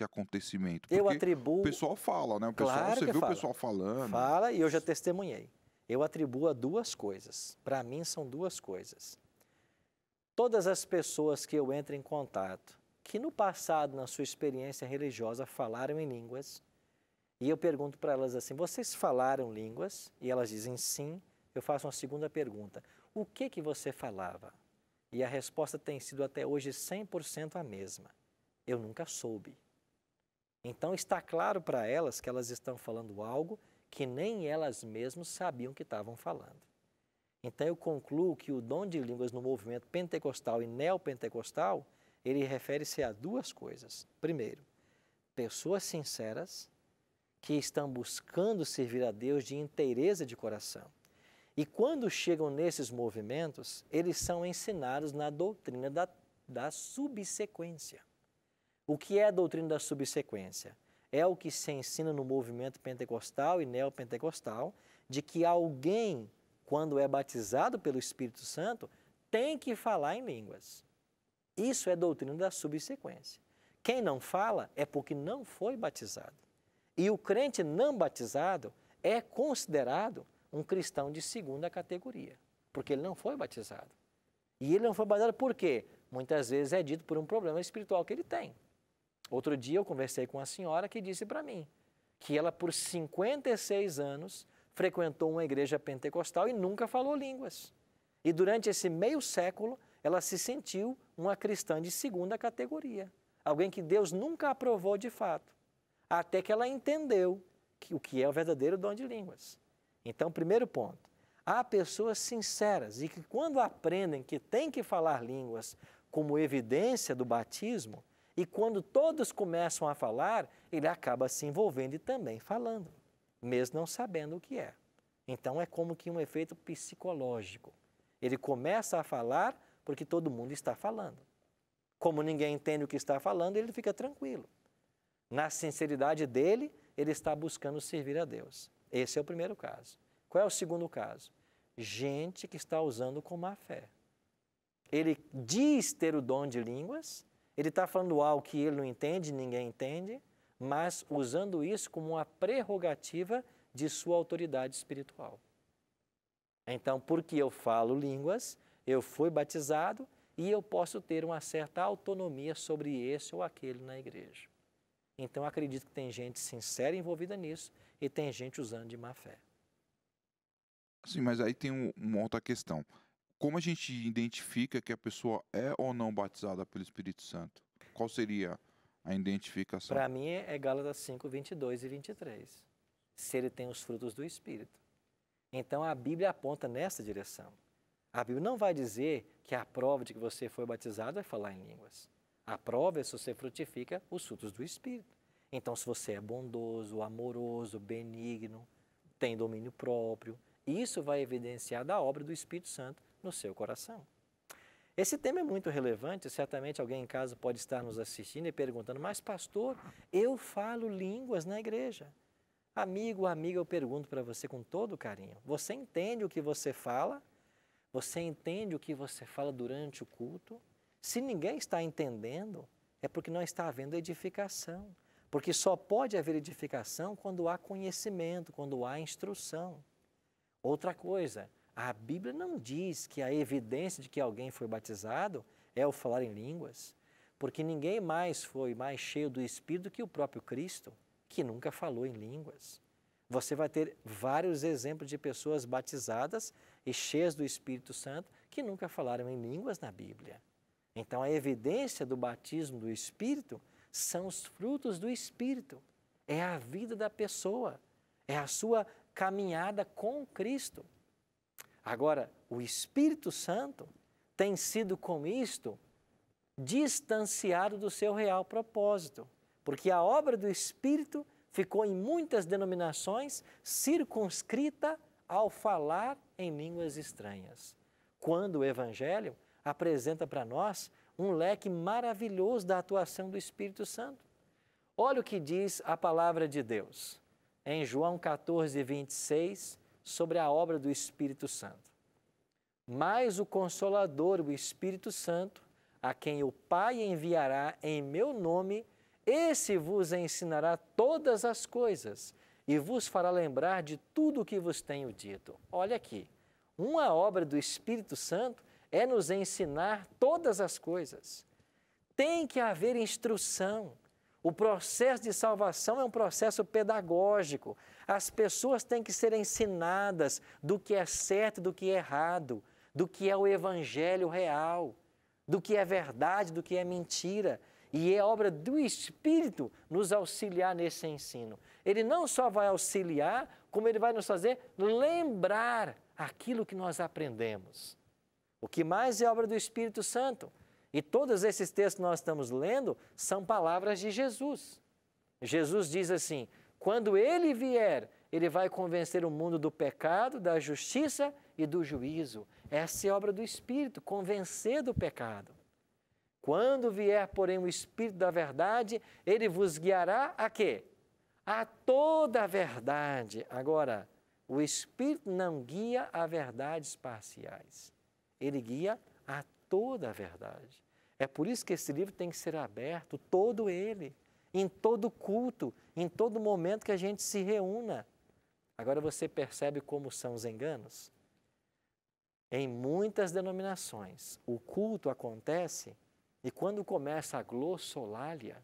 acontecimento? Porque Eu atribuo... o pessoal fala, né? Claro você que vê fala. o pessoal falando. Fala, e eu já testemunhei. Eu atribuo a 2 coisas. Para mim são 2 coisas. Todas as pessoas que eu entro em contato, que no passado, na sua experiência religiosa, falaram em línguas, e eu pergunto para elas assim, vocês falaram línguas? E elas dizem sim. Eu faço uma segunda pergunta, o que você falava? E a resposta tem sido até hoje 100% a mesma. Eu nunca soube. Então está claro para elas que elas estão falando algo que nem elas mesmas sabiam que estavam falando. Então eu concluo que o dom de línguas no movimento pentecostal e neopentecostal, ele refere-se a 2 coisas. Primeiro, pessoas sinceras que estão buscando servir a Deus de inteireza de coração. E quando chegam nesses movimentos, eles são ensinados na doutrina da subsequência. O que é a doutrina da subsequência? É o que se ensina no movimento pentecostal e neopentecostal, de que alguém, quando é batizado pelo Espírito Santo, tem que falar em línguas. Isso é doutrina da subsequência. Quem não fala é porque não foi batizado. E o crente não batizado é considerado um cristão de 2ª categoria, porque ele não foi batizado. E ele não foi batizado por quê? muitas vezes é dito por um problema espiritual que ele tem. Outro dia eu conversei com uma senhora que disse para mim que ela, por 56 anos, frequentou uma igreja pentecostal e nunca falou línguas. E durante esse meio século, ela se sentiu uma cristã de segunda categoria. Alguém que Deus nunca aprovou de fato. Até que ela entendeu o que é o verdadeiro dom de línguas. Então, primeiro ponto. Há pessoas sinceras e que quando aprendem que tem que falar línguas como evidência do batismo, e quando todos começam a falar, ele acaba se envolvendo e também falando, mesmo não sabendo o que é. Então é como que um efeito psicológico. Ele começa a falar porque todo mundo está falando. Como ninguém entende o que está falando, ele fica tranquilo. Na sinceridade dele, ele está buscando servir a Deus. Esse é o primeiro caso. Qual é o segundo caso? Gente que está usando com má fé. Ele diz ter o dom de línguas, ele está falando algo que ele não entende, ninguém entende, mas usando isso como uma prerrogativa de sua autoridade espiritual. Então, porque eu falo línguas, eu fui batizado e eu posso ter uma certa autonomia sobre esse ou aquele na igreja. Então, acredito que tem gente sincera envolvida nisso e tem gente usando de má fé. Sim, mas aí tem uma outra questão. Como a gente identifica que a pessoa é ou não batizada pelo Espírito Santo? Qual seria a identificação? Para mim é Gálatas 5, 22 e 23. Se ele tem os frutos do Espírito. Então a Bíblia aponta nessa direção. A Bíblia não vai dizer que a prova de que você foi batizado é falar em línguas. A prova é se você frutifica os frutos do Espírito. Então se você é bondoso, amoroso, benigno, tem domínio próprio, isso vai evidenciar da obra do Espírito Santo no seu coração. Esse tema é muito relevante, certamente alguém em casa pode estar nos assistindo e perguntando, mas pastor, eu falo línguas na igreja. Amigo, amiga, eu pergunto para você com todo carinho, você entende o que você fala? Você entende o que você fala durante o culto? Se ninguém está entendendo, é porque não está havendo edificação. Porque só pode haver edificação quando há conhecimento, quando há instrução. Outra coisa, a Bíblia não diz que a evidência de que alguém foi batizado é o falar em línguas, porque ninguém mais foi mais cheio do Espírito que o próprio Cristo, que nunca falou em línguas. Você vai ter vários exemplos de pessoas batizadas e cheias do Espírito Santo que nunca falaram em línguas na Bíblia. Então, a evidência do batismo do Espírito são os frutos do Espírito. É a vida da pessoa, é a sua caminhada com Cristo. Agora, o Espírito Santo tem sido com isto distanciado do seu real propósito, porque a obra do Espírito ficou em muitas denominações circunscrita ao falar em línguas estranhas, quando o Evangelho apresenta para nós um leque maravilhoso da atuação do Espírito Santo. Olha o que diz a palavra de Deus em João 14, 26, sobre a obra do Espírito Santo. Mas o Consolador, o Espírito Santo, a quem o Pai enviará em meu nome, esse vos ensinará todas as coisas e vos fará lembrar de tudo o que vos tenho dito. Olha aqui, uma obra do Espírito Santo é nos ensinar todas as coisas. Tem que haver instrução. O processo de salvação é um processo pedagógico. As pessoas têm que ser ensinadas do que é certo e do que é errado, do que é o Evangelho real, do que é verdade, do que é mentira. E é obra do Espírito nos auxiliar nesse ensino. Ele não só vai auxiliar, como ele vai nos fazer lembrar aquilo que nós aprendemos. O que mais é obra do Espírito Santo? E todos esses textos que nós estamos lendo são palavras de Jesus. Jesus diz assim, quando Ele vier, Ele vai convencer o mundo do pecado, da justiça e do juízo. Essa é a obra do Espírito, convencer do pecado. Quando vier, porém, o Espírito da verdade, Ele vos guiará a quê? A toda a verdade. Agora, o Espírito não guia a verdades parciais. Ele guia a toda a verdade. É por isso que esse livro tem que ser aberto, todo ele, em todo culto, em todo momento que a gente se reúna. Agora você percebe como são os enganos? Em muitas denominações, o culto acontece e quando começa a glossolalia,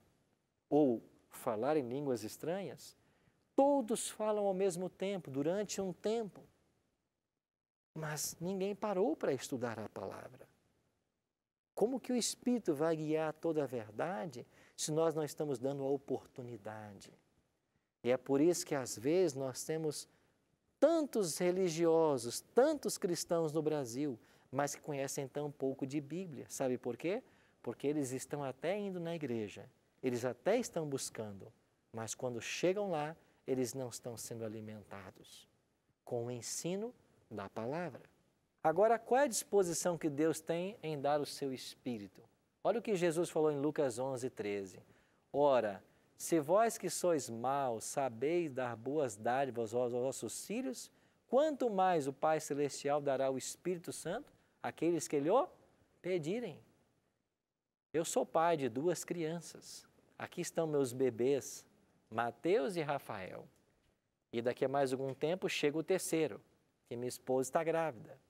ou falar em línguas estranhas, todos falam ao mesmo tempo, durante um tempo. Mas ninguém parou para estudar a palavra. Como que o Espírito vai guiar toda a verdade se nós não estamos dando a oportunidade? E é por isso que às vezes nós temos tantos religiosos, tantos cristãos no Brasil, mas que conhecem tão pouco de Bíblia. Sabe por quê? Porque eles estão até indo na igreja, eles até estão buscando, mas quando chegam lá, eles não estão sendo alimentados com o ensino da palavra. Agora, qual é a disposição que Deus tem em dar o seu Espírito? Olha o que Jesus falou em Lucas 11:13. Ora, se vós que sois maus sabeis dar boas dádivas aos vossos filhos, quanto mais o Pai Celestial dará o Espírito Santo àqueles que lhe o pedirem. Eu sou pai de 2 crianças. Aqui estão meus bebês, Mateus e Rafael. E daqui a mais algum tempo chega o terceiro, que minha esposa está grávida.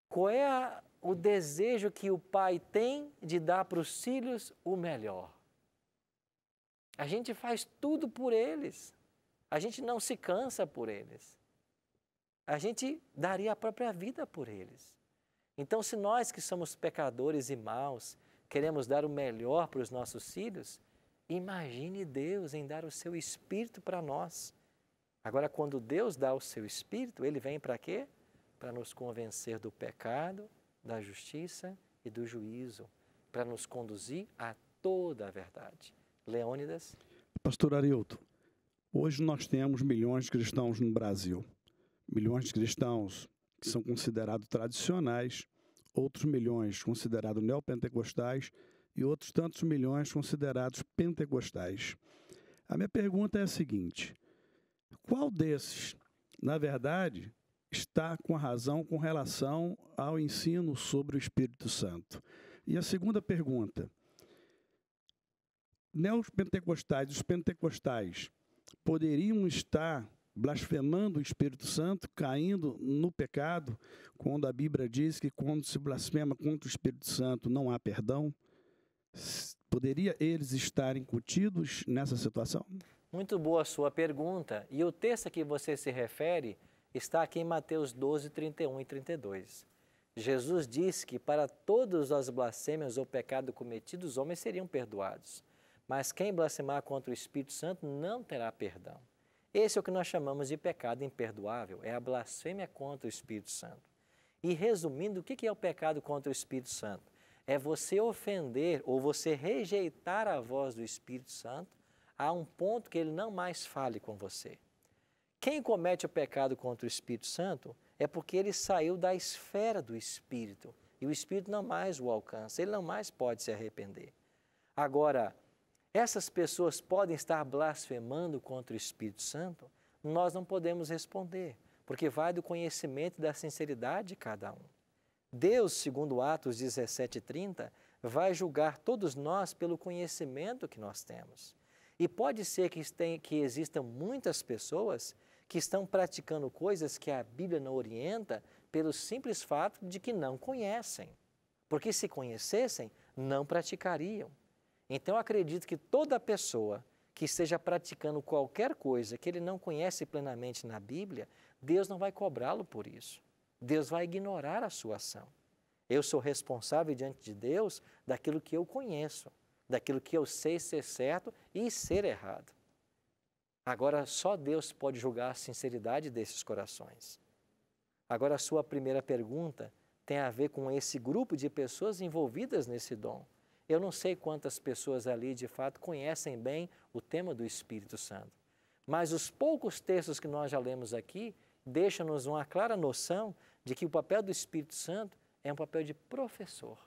Qual é o desejo que o pai tem de dar para os filhos o melhor? A gente faz tudo por eles. A gente não se cansa por eles. A gente daria a própria vida por eles. Então, se nós que somos pecadores e maus, queremos dar o melhor para os nossos filhos, imagine Deus em dar o seu Espírito para nós. Agora, quando Deus dá o seu Espírito, Ele vem para quê? Para nos convencer do pecado, da justiça e do juízo, para nos conduzir a toda a verdade. Leônidas? Pastor Arilton, hoje nós temos milhões de cristãos no Brasil. Milhões de cristãos que são considerados tradicionais, outros milhões considerados neopentecostais e outros tantos milhões considerados pentecostais. A minha pergunta é a seguinte: qual desses, na verdade, está com a razão com relação ao ensino sobre o Espírito Santo? E a segunda pergunta: neopentecostais e os pentecostais poderiam estar blasfemando o Espírito Santo, caindo no pecado, quando a Bíblia diz que quando se blasfema contra o Espírito Santo não há perdão? Poderia eles estarem incutidos nessa situação? Muito boa a sua pergunta. E o texto a que você se refere está aqui em Mateus 12, 31 e 32. Jesus disse que para todas as blasfêmias ou pecados cometidos, os homens seriam perdoados. Mas quem blasfemar contra o Espírito Santo não terá perdão. Esse é o que nós chamamos de pecado imperdoável, é a blasfêmia contra o Espírito Santo. E resumindo, o que é o pecado contra o Espírito Santo? É você ofender ou você rejeitar a voz do Espírito Santo a um ponto que ele não mais fale com você. Quem comete o pecado contra o Espírito Santo é porque ele saiu da esfera do Espírito e o Espírito não mais o alcança, ele não mais pode se arrepender. Agora, essas pessoas podem estar blasfemando contra o Espírito Santo? Nós não podemos responder, porque vai do conhecimento e da sinceridade de cada um. Deus, segundo Atos 17:30, vai julgar todos nós pelo conhecimento que nós temos. E pode ser que existam muitas pessoas que estão praticando coisas que a Bíblia não orienta pelo simples fato de que não conhecem. Porque se conhecessem, não praticariam. Então, eu acredito que toda pessoa que esteja praticando qualquer coisa que ele não conhece plenamente na Bíblia, Deus não vai cobrá-lo por isso. Deus vai ignorar a sua ação. Eu sou responsável diante de Deus daquilo que eu conheço, daquilo que eu sei ser certo e ser errado. Agora, só Deus pode julgar a sinceridade desses corações. Agora, a sua primeira pergunta tem a ver com esse grupo de pessoas envolvidas nesse dom. Eu não sei quantas pessoas ali, de fato, conhecem bem o tema do Espírito Santo. Mas os poucos textos que nós já lemos aqui deixam-nos uma clara noção de que o papel do Espírito Santo é um papel de professor.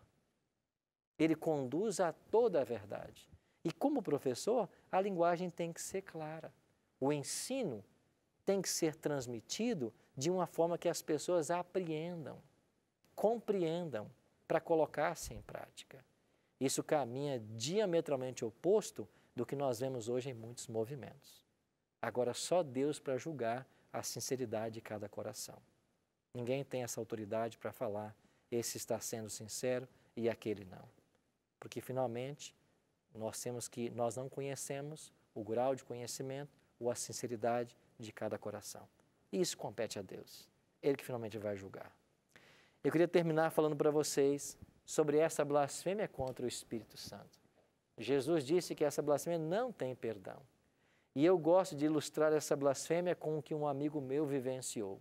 Ele conduz a toda a verdade. E como professor, a linguagem tem que ser clara. O ensino tem que ser transmitido de uma forma que as pessoas apreendam, compreendam, para colocar-se em prática. Isso caminha diametralmente oposto do que nós vemos hoje em muitos movimentos. Agora, só Deus para julgar a sinceridade de cada coração. Ninguém tem essa autoridade para falar, esse está sendo sincero e aquele não. Porque, finalmente, nós não conhecemos o grau de conhecimento ou a sinceridade de cada coração. E isso compete a Deus. Ele que finalmente vai julgar. Eu queria terminar falando para vocês sobre essa blasfêmia contra o Espírito Santo. Jesus disse que essa blasfêmia não tem perdão. E eu gosto de ilustrar essa blasfêmia com o que um amigo meu vivenciou.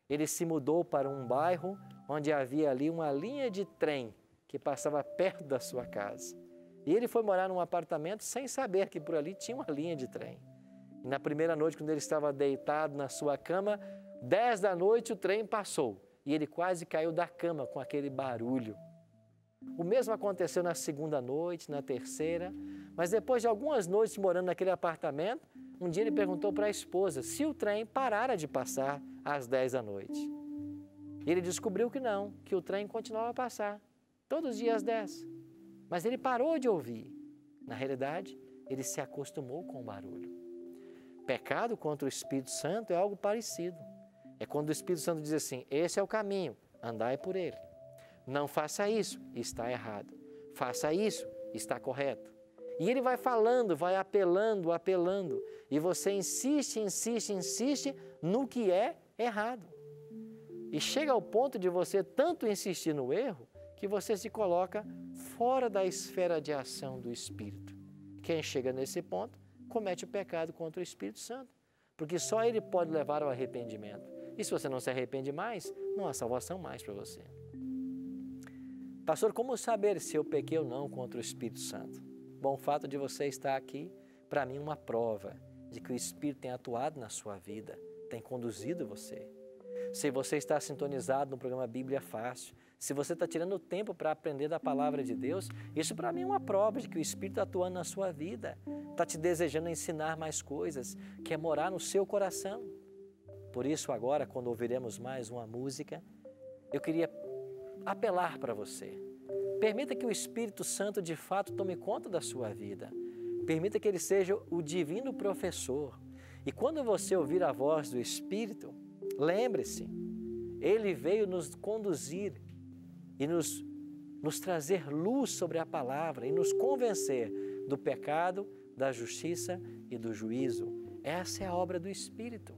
Ele se mudou para um bairro onde havia ali uma linha de trem que passava perto da sua casa. E ele foi morar num apartamento sem saber que por ali tinha uma linha de trem. E na primeira noite, quando ele estava deitado na sua cama, 10 da noite o trem passou. E ele quase caiu da cama com aquele barulho. O mesmo aconteceu na segunda noite, na terceira, mas depois de algumas noites morando naquele apartamento, um dia ele perguntou para a esposa se o trem parara de passar às 10 da noite. E ele descobriu que não, que o trem continuava a passar, todos os dias às 10. Mas ele parou de ouvir. Na realidade, ele se acostumou com o barulho. Pecado contra o Espírito Santo é algo parecido. É quando o Espírito Santo diz assim, esse é o caminho, andai por ele. Não faça isso, está errado. Faça isso, está correto. E ele vai falando, vai apelando, apelando. E você insiste, insiste, insiste no que é errado. E chega ao ponto de você tanto insistir no erro, que você se coloca fora da esfera de ação do Espírito. Quem chega nesse ponto, comete o pecado contra o Espírito Santo. Porque só ele pode levar ao arrependimento. E se você não se arrepende mais, não há salvação mais para você. Pastor, como saber se eu pequei ou não contra o Espírito Santo? Bom, o fato de você estar aqui, para mim, é uma prova de que o Espírito tem atuado na sua vida, tem conduzido você. Se você está sintonizado no programa Bíblia Fácil, se você está tirando tempo para aprender da palavra de Deus, isso para mim é uma prova de que o Espírito está atuando na sua vida, está te desejando ensinar mais coisas, quer morar no seu coração. Por isso agora, quando ouviremos mais uma música, eu queria apelar para você. Permita que o Espírito Santo de fato tome conta da sua vida. Permita que ele seja o divino professor. E quando você ouvir a voz do Espírito, lembre-se, ele veio nos conduzir e nos trazer luz sobre a palavra e nos convencer do pecado, da justiça e do juízo. Essa é a obra do Espírito.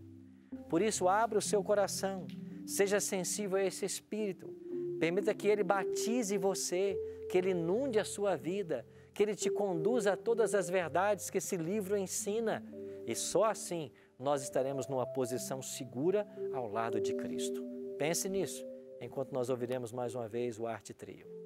Por isso, abra o seu coração, seja sensível a esse Espírito. Permita que ele batize você, que ele inunde a sua vida, que ele te conduza a todas as verdades que esse livro ensina. E só assim nós estaremos numa posição segura ao lado de Cristo. Pense nisso, enquanto nós ouviremos mais uma vez o Arte Trio.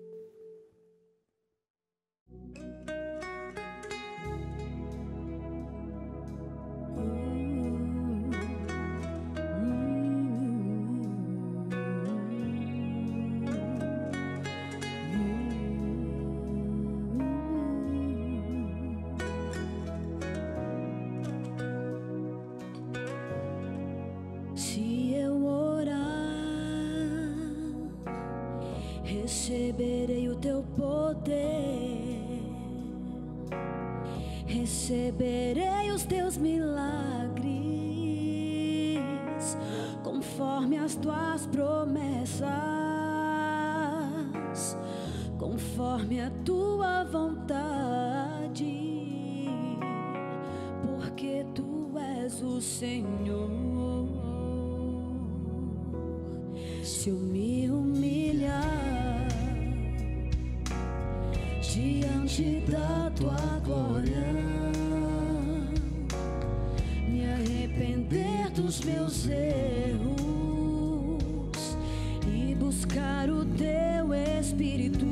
Receberei o teu poder, receberei os teus milagres, conforme as tuas promessas, conforme a tua vontade, porque tu és o Senhor. Se eu me humilhar diante da tua glória, me arrepender dos meus erros e buscar o teu Espírito,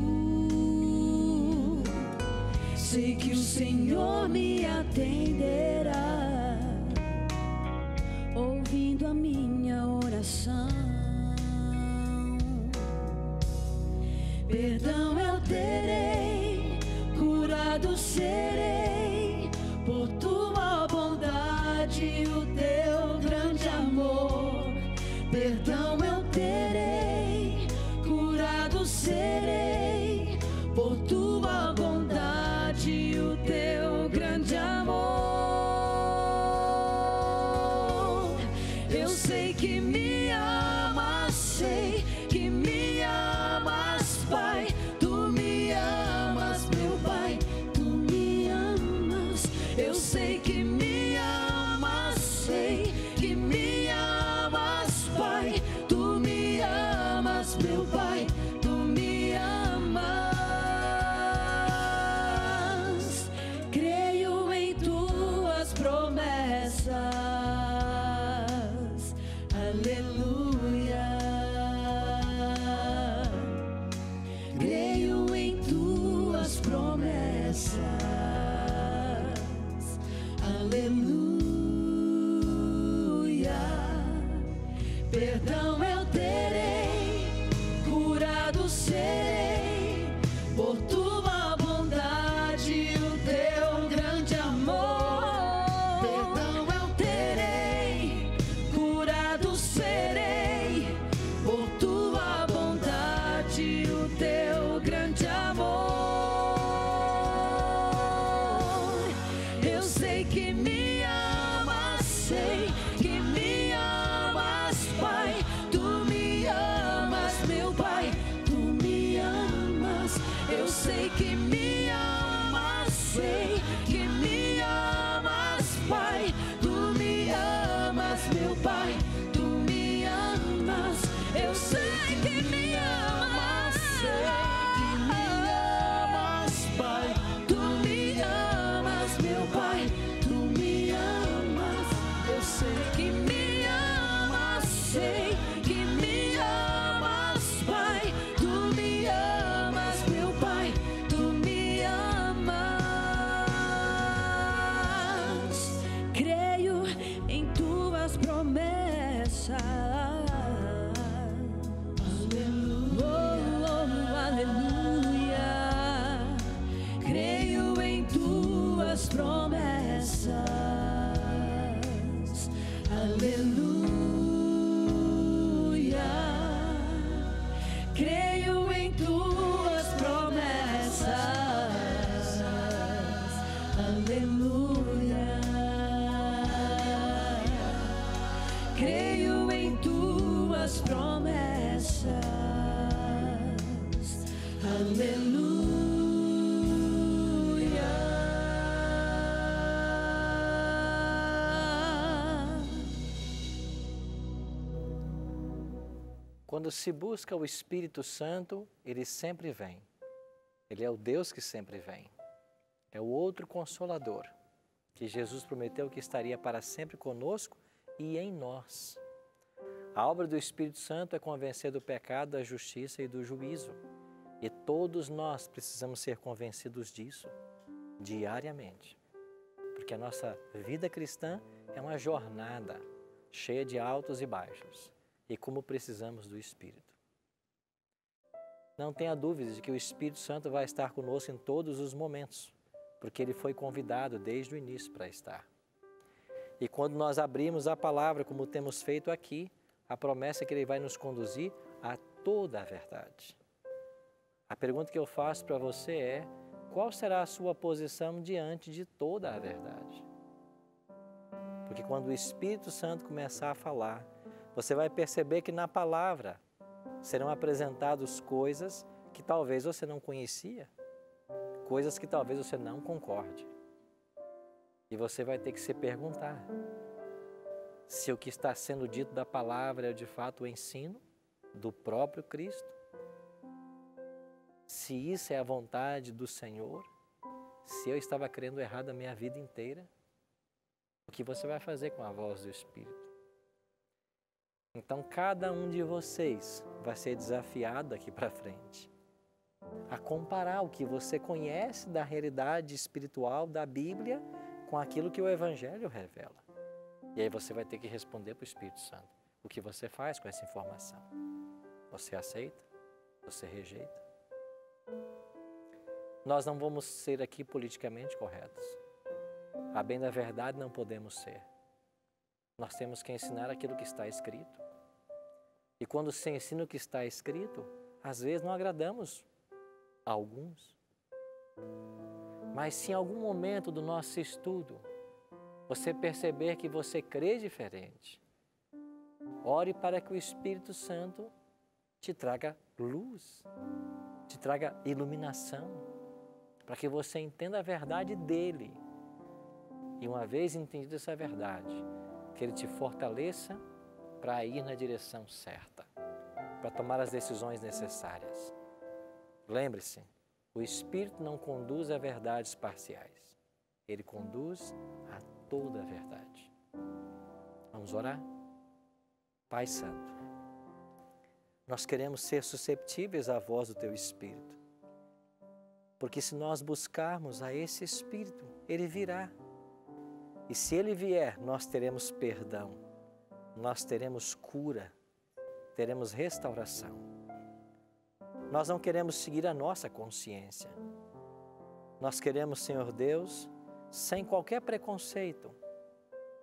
sei que o Senhor me atenderá, ouvindo a minha oração. Perdão eu terei, curado serei, por tua bondade, o teu grande amor. Perdão eu terei, curado serei, por tua bondade, o teu grande amor. Eu sei que me amas. creio em tuas promessas. Aleluia. Perdão eu terei, curado serei, por tua bondade e o teu grande amor. Perdão eu terei, curado serei, por tua bondade e o teu grande amor. Eu sei que me amas, sei que me amas, Pai. Tu me amas, meu Pai, tu me amas. Eu sei que me amas, sei que me amas, Pai. Tu me amas, meu Pai, tu me amas. Eu sei que me amas, sei que me amas, Pai. Tu me amas, meu Pai, tu me amas. Eu sei que me amas, sei que me amas, Pai. Tu me amas, meu Pai, tu me amas. Creio em tuas promessas. Aleluia. Creio em tuas promessas. Aleluia. Creio em tuas promessas. Aleluia. Creio em tuas promessas. Aleluia. Quando se busca o Espírito Santo, ele sempre vem. Ele é o Deus que sempre vem. É o outro Consolador, que Jesus prometeu que estaria para sempre conosco e em nós. A obra do Espírito Santo é convencer do pecado, da justiça e do juízo. E todos nós precisamos ser convencidos disso diariamente. Porque a nossa vida cristã é uma jornada cheia de altos e baixos. E como precisamos do Espírito. Não tenha dúvidas de que o Espírito Santo vai estar conosco em todos os momentos, porque ele foi convidado desde o início para estar. E quando nós abrimos a palavra, como temos feito aqui, a promessa é que ele vai nos conduzir a toda a verdade. A pergunta que eu faço para você é: qual será a sua posição diante de toda a verdade? Porque quando o Espírito Santo começar a falar, você vai perceber que na palavra serão apresentadas coisas que talvez você não conhecia, coisas que talvez você não concorde. E você vai ter que se perguntar se o que está sendo dito da palavra é de fato o ensino do próprio Cristo, se isso é a vontade do Senhor, se eu estava crendo errado a minha vida inteira, o que você vai fazer com a voz do Espírito? Então, cada um de vocês vai ser desafiado daqui para frente a comparar o que você conhece da realidade espiritual da Bíblia com aquilo que o Evangelho revela. E aí você vai ter que responder para o Espírito Santo. O que você faz com essa informação? Você aceita? Você rejeita? Nós não vamos ser aqui politicamente corretos. A bem da verdade não podemos ser. Nós temos que ensinar aquilo que está escrito. E quando se ensina o que está escrito, às vezes não agradamos a alguns. Mas se em algum momento do nosso estudo você perceber que você crê diferente, ore para que o Espírito Santo te traga luz, te traga iluminação, para que você entenda a verdade dele. E uma vez entendida essa verdade, que ele te fortaleça para ir na direção certa, para tomar as decisões necessárias. Lembre-se, o Espírito não conduz a verdades parciais, ele conduz a toda a verdade. Vamos orar? Pai Santo, Nós queremos ser susceptíveis à voz do Teu Espírito. Porque se nós buscarmos a esse Espírito, Ele virá. E se Ele vier, nós teremos perdão, nós teremos cura, teremos restauração. Nós não queremos seguir a nossa consciência. Nós queremos, Senhor Deus, sem qualquer preconceito,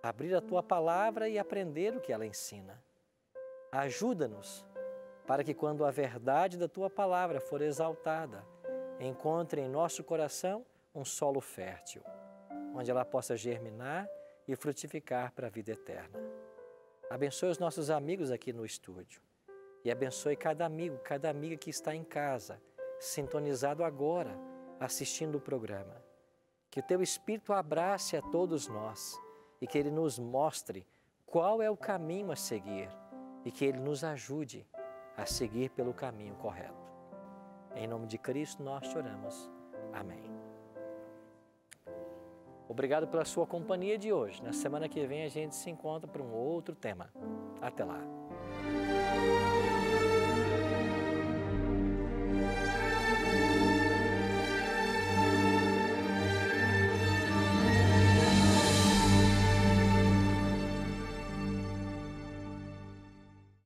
abrir a Tua palavra e aprender o que ela ensina. Ajuda-nos para que quando a verdade da Tua palavra for exaltada, encontre em nosso coração um solo fértil, onde ela possa germinar e frutificar para a vida eterna. Abençoe os nossos amigos aqui no estúdio e abençoe cada amigo, cada amiga que está em casa, sintonizado agora, assistindo o programa. Que o Teu Espírito abrace a todos nós e que Ele nos mostre qual é o caminho a seguir e que Ele nos ajude a seguir pelo caminho correto. Em nome de Cristo nós te oramos. Amém. Obrigado pela sua companhia de hoje. Na semana que vem a gente se encontra para um outro tema. Até lá.